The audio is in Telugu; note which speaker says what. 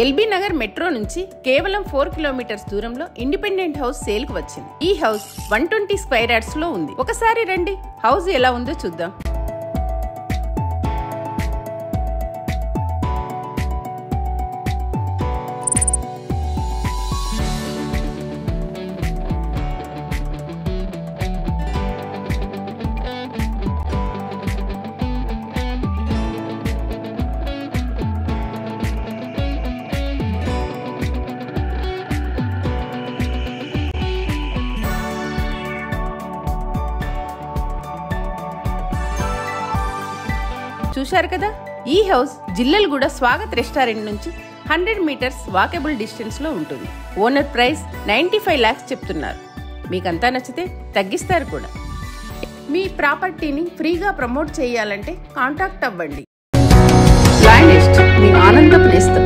Speaker 1: ఎల్బీ నగర్ మెట్రో నుంచి కేవలం 4 కిలోమీటర్స్ దూరంలో ఇండిపెండెంట్ హౌస్ సేల్ కు వచ్చింది. ఈ హౌస్ 120 స్క్వేర్ యార్డ్స్ లో ఉంది. ఒకసారి రండి, హౌస్ ఎలా ఉందో చూద్దాం. చూశారు కదా, ఈ హౌస్ జిల్లెల్గూడ స్వాగత్ రెస్టారెంట్ నుంచి 100 మీటర్స్ వాకబుల్ డిస్టెన్స్ లో ఉంటుంది. ఓనర్ ప్రైస్ 95 lakhs చెప్తున్నారు. మీకంతా నచ్చితే తగ్గిస్తారు కూడా. మీ ప్రాపర్టీని ఫ్రీగా ప్రమోట్ చేయాలంటే కాంటాక్ట్ అవ్వండి. ల్యాండ్ ఎస్ట్ మీ ఆనందపు నేస్తం.